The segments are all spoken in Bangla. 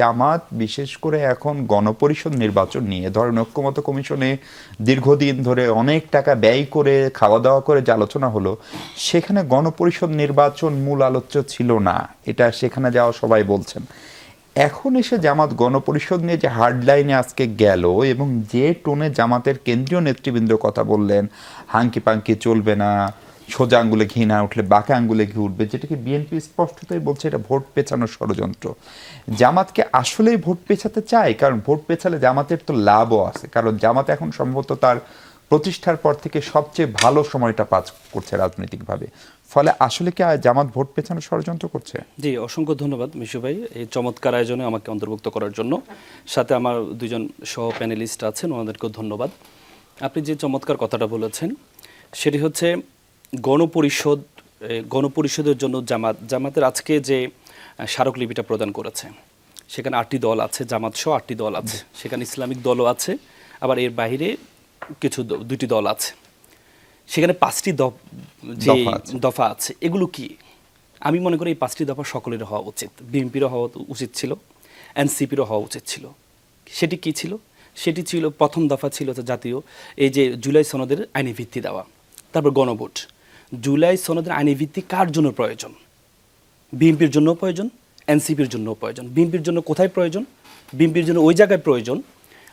জামাত বিশেষ করে এখন গণপরিষদ নির্বাচন নিয়ে ধরেন ঐক্যমত্য কমিশনে দীর্ঘদিন ধরে অনেক টাকা ব্যয় করে খাওয়া দাওয়া করে যে আলোচনা হলো, সেখানে গণপরিষদ নির্বাচন মূল আলোচ্য ছিল না, এটা সেখানে যাওয়া সবাই বলছেন। এখন এসে জামাত গণপরিষদ নিয়ে যে হার্ডলাইনে আজকে গেল এবং যে টোনে জামাতের কেন্দ্রীয় নেতৃবৃন্দ কথা বললেন, হাঙ্কি পাঙ্কি চলবে না, সোজা আঙ্গুলে ঘি না উঠলে বাঁকা আঙ্গুলে ঘি উঠবে, যেটাকে বিএনপি স্পষ্টতই বলছে এটা ভোট পেছানোর ষড়যন্ত্র। জামাতকে আসলেই ভোট পেছাতে চায়? কারণ ভোট পেছালে জামাতের তো লাভও আছে, কারণ জামাত এখন সম্ভবত তার প্রতিষ্ঠার পর থেকে সবচেয়ে ভালো সময়টা পাস করছে রাজনৈতিকভাবে। ফলে আসলে কি জামাত ভোট পেছানোর ষড়যন্ত্র করছে? জি, অসংখ্য ধন্যবাদ মিশু ভাই এই চমৎকার আয়োজনে আমাকে অন্তর্ভুক্ত করার জন্য। সাথে আমার দুজন সহ প্যানেলিস্ট আছেন, ওনাদেরকেও ধন্যবাদ। আপনি যে চমৎকার কথাটা বলেছেন সেটি হচ্ছে গণপরিষদের জন্য জামাতের আজকে যে স্মারকলিপিটা প্রদান করেছে, সেখানে 8টি দল আছে, জামাত সহ 8টি দল আছে, সেখানে ইসলামিক দলও আছে, আবার এর বাইরে কিছু 2টি দল আছে, সেখানে 5টি দফা আছে। এগুলো কি? আমি মনে করি এই 5টি দফা সকলের হওয়া উচিত। বিএনপিরও হওয়া উচিত ছিল, এনসিপিরও হওয়া উচিত ছিল। সেটি কি ছিল? সেটি ছিল, প্রথম দফা ছিল জাতীয় এই যে জুলাই সনদের আইনি ভিত্তি দেওয়া, তারপর গণভোট। জুলাই সনদের আইনি ভিত্তি কার জন্য প্রয়োজন? বিএনপির জন্য প্রয়োজন, এনসিপির জন্য প্রয়োজন। বিএনপির জন্য কোথায় প্রয়োজন? বিএনপির জন্য ওই জায়গায় প্রয়োজন।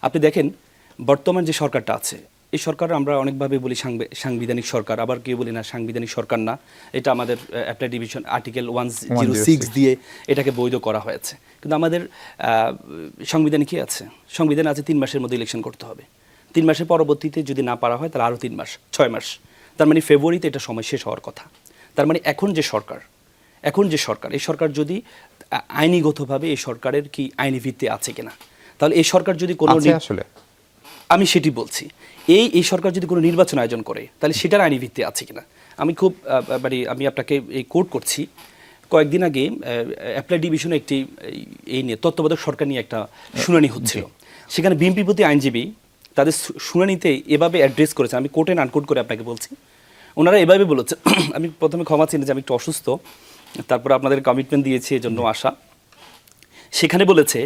আপনি দেখেন বর্তমান যে সরকারটা আছে, এই সরকার আমরা অনেকভাবে বলি সাংবিধানিক সরকার, আবার কেউ বলি না সাংবিধানিক সরকার না, এটা আমাদের অ্যাপ্লাই ডিভিশন আর্টিকেল 106 দিয়ে এটাকে বৈধ করা হয়েছে। কিন্তু আমাদের সংবিধানে কি আছে? সংবিধানে আছে 3 মাসের মধ্যে ইলেকশন করতে হবে। 3 মাসের পরবর্তীতে যদি না পারা হয় তাহলে আরও 3 মাস, 6 মাস। তার মানে ফেব্রুয়ারিতে এটা সময় শেষ হওয়ার কথা। তার মানে এখন যে সরকার এই সরকার যদি আইনিগতভাবে এই সরকারের কি আইনি ভিত্তি আছে কিনা, তাহলে এই সরকার যদি কোনো আসলে আমি সেটি বলছি, এই সরকার যদি কোনো নির্বাচন আয়োজন করে তাহলে সেটার আইনি ভিত্তি আছে কিনা। আমি আপনাকে এই কোট করছি, কয়েকদিন আগে অ্যাপ্লাই ডিভিশনে একটি এই নিয়ে তত্ত্বাবধায়ক সরকার নিয়ে একটা শুনানি হচ্ছিল। সেখানে বিএনপির প্রতি আইনজীবী তাদের শুনানিতে এভাবে অ্যাড্রেস করেছেন, আমি কোট অ্যান্ড আনকোট করে আপনাকে বলছি। ওনারা এভাবে বলেছে, আমি প্রথমে ক্ষমা চিনি যে আমি একটু অসুস্থ, তারপর আপনাদের কমিটমেন্ট দিয়েছি এজন্য আসা। সেখানে বলেছে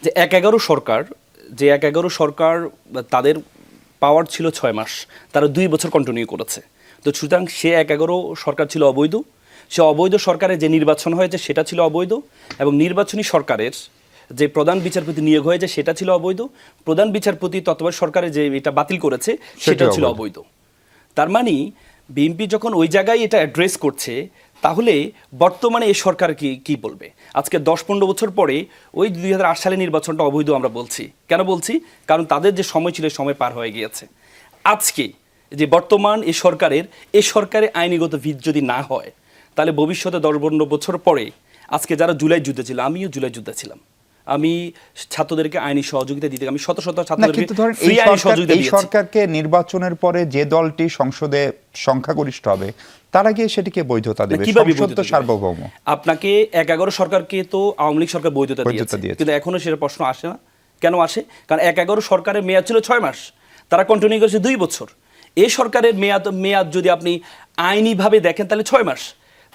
যে 1-11 সরকার তাদের পাওয়ার ছিল 6 মাস, তারা 2 বছর কন্টিনিউ করেছে। তো সুতরাং সে 1-11 সরকার ছিল অবৈধ। সে অবৈধ সরকারের যে নির্বাচন হয়েছে সেটা ছিল অবৈধ, এবং নির্বাচনী সরকারের যে প্রধান বিচারপতি নিয়োগ হয়েছে সেটা ছিল অবৈধ। প্রধান বিচারপতি তত্ত্বাবধায়ক সরকারে যে এটা বাতিল করেছে সেটাও ছিল অবৈধ। তার মানে বিএনপি যখন ওই জায়গায় এটা অ্যাড্রেস করছে, তাহলে বর্তমানে এই সরকার কি বলবে? আজকে 10-15 বছর পরে ওই 2008 সালের নির্বাচনটা অবৈধ আমরা বলছি। কেন বলছি? কারণ তাদের যে সময় ছিল সময় পার হয়ে গিয়েছে। আজকে যে বর্তমান এই সরকারের আইনিগত ভিত যদি না হয়, তাহলে ভবিষ্যতে 10-15 বছর পরে আজকে যারা জুলাই যুদ্ধে ছিল, আমিও জুলাই যুদ্ধে ছিলাম, আমি ছাত্রদেরকে আইনি সহযোগিতা দিতে, আমি শত ছাত্রদেরকে ফ্রি আইনি সহযোগিতা দিয়েছি। এই সরকারকে নির্বাচনের পরে যে দলটি সংসদে সংখ্যাগরিষ্ঠ হবে তারা গিয়ে সেটিকে বৈধতা দেবে, সংসদ তো সার্বভৌম। আপনাকে 11 সরকারকে তো আওয়ামী লীগ সরকার বৈধতা দিয়েছে, কিন্তু এখনো সেটা প্রশ্ন আসে না। কেন আসে? কারণ 11 সরকারের মেয়াদ ছিল 6 মাস, তারা কন্টিনিউ করেছে 2 বছর। এই সরকারের মেয়াদ যদি আপনি আইনিভাবে দেখেন তাহলে 6 মাস,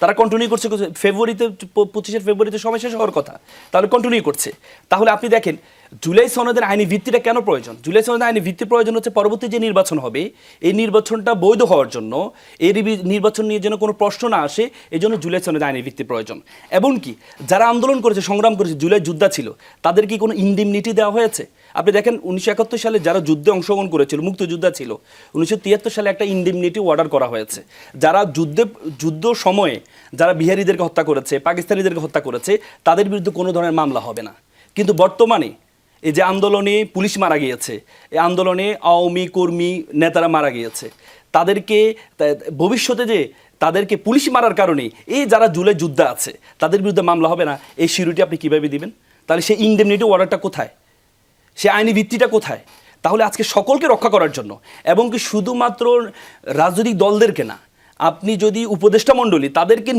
তারা কন্টিনিউ করছে। ফেব্রুয়ারিতে 25 ফেব্রুয়ারিতে সময় শেষ হওয়ার কথা, তাহলে কন্টিনিউ করছে। তাহলে আপনি দেখেন জুলাই সনদের আইনি ভিত্তিটা কেন প্রয়োজন? জুলাই সনদের আইনি ভিত্তির প্রয়োজন হচ্ছে পরবর্তী যে নির্বাচন হবে, এই নির্বাচনটা বৈধ হওয়ার জন্য, এই নির্বাচন নিয়ে যেন কোনো প্রশ্ন না আসে, এই জন্য জুলাই সনদের আইনি ভিত্তি প্রয়োজন। এমনকি যারা আন্দোলন করেছে, সংগ্রাম করেছে, জুলাই যোদ্ধা ছিল, তাদের কি কোনো ইনডিমনিটি দেওয়া হয়েছে? আপনি দেখেন 1971 সালে যারা যুদ্ধে অংশগ্রহণ করেছিল, মুক্তিযোদ্ধা ছিল, 1973 সালে একটা ইনডিমনিটি অর্ডার করা হয়েছে। যারা যুদ্ধ সময়ে যারা বিহারিদেরকে হত্যা করেছে, পাকিস্তানিদেরকে হত্যা করেছে, তাদের বিরুদ্ধে কোনো ধরনের মামলা হবে না। কিন্তু বর্তমানে এই যে আন্দোলনে পুলিশ মারা গিয়েছে, এই আন্দোলনে আওয়ামী কর্মী নেতারা মারা গিয়েছে, তাদেরকে ভবিষ্যতে যে তাদেরকে পুলিশ মারার কারণে এই যারা জুলাই যুদ্ধ আছে তাদের বিরুদ্ধে মামলা হবে না, এই সিউরিটি আপনি কীভাবে দিবেন? তাহলে সেই ইনডেমনিটি অর্ডারটা কোথায়? সে আইনি ভিত্তিটা কোথায়? তাহলে আজকে সকলকে রক্ষা করার জন্য, এবং কি শুধুমাত্র রাজনৈতিক দলদেরকে না, আপনি যদি উপদেষ্টা মণ্ডলী তাদেরকে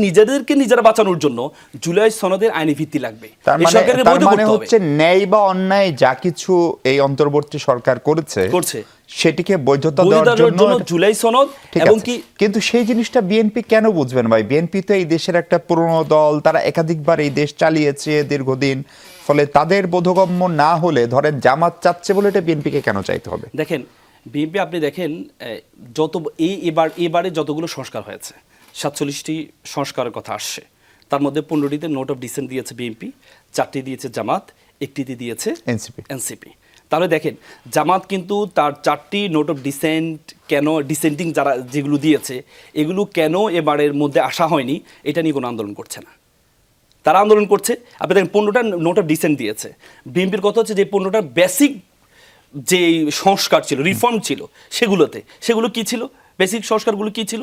নিজেরা বাঁচানোর জন্য জুলাই সনদের আইনি ভিত্তি লাগবে। তার মানে হচ্ছে ন্যায় বা অন্যায় যা কিছু এই অন্তর্বর্তী সরকার করছে সেটিকে বৈধতা দেওয়ার জন্য জুলাই সনদ। এবং কি কিন্তু সেই জিনিসটা বিএনপি কেন বুঝবেন ভাই? বিএনপি তো এই দেশের একটা পুরনো দল, তারা একাধিকবার এই দেশ চালিয়েছে দীর্ঘদিন, ফলে তাদের বোধগম্য না হলে ধরেন জামাত চাচ্ছে বলে এটা বিএনপিকে কেন চাইতে হবে? দেখেন বিএনপি, আপনি দেখেন যত এবারে যতগুলো সংস্কার হয়েছে, 47টি সংস্কারের কথা আসছে, তার মধ্যে 15টিতে নোট অফ ডিসেন্ট দিয়েছে বিএনপি, 4টি দিয়েছে জামাত, 1টিতে দিয়েছে এনসিপি। তাহলে দেখেন জামাত কিন্তু তার 4টি নোট অফ ডিসেন্ট কেন, ডিসেন্টিং যারা যেগুলো দিয়েছে এগুলো কেন এবারের মধ্যে আসা হয়নি এটা নিয়ে কোনো আন্দোলন করছে না। তারা আন্দোলন করছে, আপনি দেখেন 15টা নোট অফ ডিসেন্ট দিয়েছে। বিএনপির কথা হচ্ছে যে 15টার বেসিক যে সংস্কার ছিল, রিফর্ম ছিল, সেগুলো কি ছিল? বেসিক সংস্কারগুলো কি ছিল?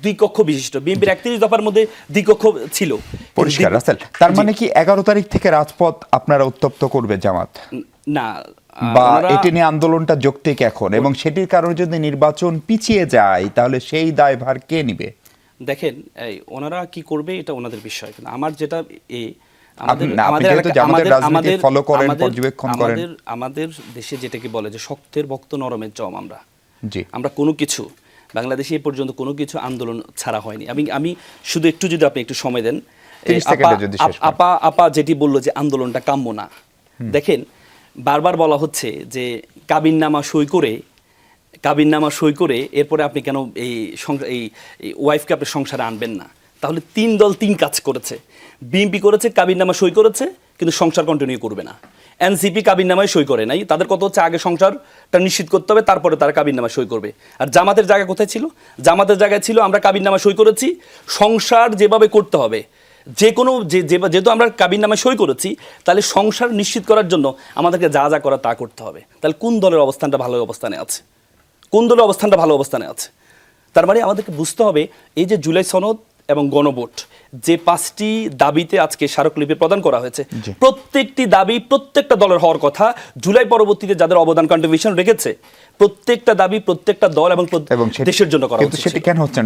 দ্বিকক্ষ বিশিষ্ট। বিএনপির 31 দফার মধ্যে দ্বিকক্ষ ছিল। পরিষ্কার রাসেল, তার মানে কি 11 তারিখ থেকে রাজপথ আপনারা উত্তপ্ত করবে জামাত? না, বা এটি নিয়ে আন্দোলনটা যৌক্তিক এখন, এবং সেটির কারণে যদি নির্বাচন পিছিয়ে যায় তাহলে সেই দায়ভার কে নিবে? দেখেন ওনারা কি করবে এটা ওনাদের বিষয়। আমার যেটা আমাদের দেশে যেটাকে বলে যে শক্তের ভক্ত নরমের জম, আমরা কোনো কিছু বাংলাদেশে এ পর্যন্ত কোনো কিছু আন্দোলন ছাড়া হয়নি। আমি শুধু একটু, যদি আপনি একটু সময় দেন, আপা যেটি বললো যে আন্দোলনটা কাম্য না, দেখেন বারবার বলা হচ্ছে যে কাবিননামা সই করে এরপরে আপনি কেন এই ওয়াইফকে আপনি সংসারে আনবেন না? তাহলে 3 দল 3 কাজ করেছে। বিএনপি করেছে, কাবিননামা সই করেছে, কিন্তু সংসার কন্টিনিউ করবে না। এনসিপি কাবিননামায় সই করে নাই, তাদের কথা হচ্ছে আগে সংসারটা নিশ্চিত করতে হবে, তারপরে তারা কাবিননামা সই করবে। আর জামাতের জায়গা কোথায় ছিল? জামাতের জায়গায় ছিল আমরা কাবিননামা সই করেছি, সংসার যেভাবে করতে হবে, যেহেতু আমরা কাবিননামায় সই করেছি, তাহলে সংসার নিশ্চিত করার জন্য আমাদেরকে যা যা করা তা করতে হবে। তাহলে কোন দলের অবস্থানটা ভালো অবস্থানে আছে? তার মানে আমাদেরকে বুঝতে হবে এই যে জুলাই সনদ এবং গণভোট, যে 5টি দাবিতে আজকে স্মারকলিপি প্রদান করা হয়েছে, প্রত্যেকটি দাবি প্রত্যেকটা দলের হওয়ার কথা। জুলাই পরবর্তীতে যাদের অবদান কন্ট্রিবিউশন রেখেছে, প্রত্যেকটা দাবি প্রত্যেকটা দল এবং দেশের জন্য করা হচ্ছে। সেটি কেন হচ্ছে?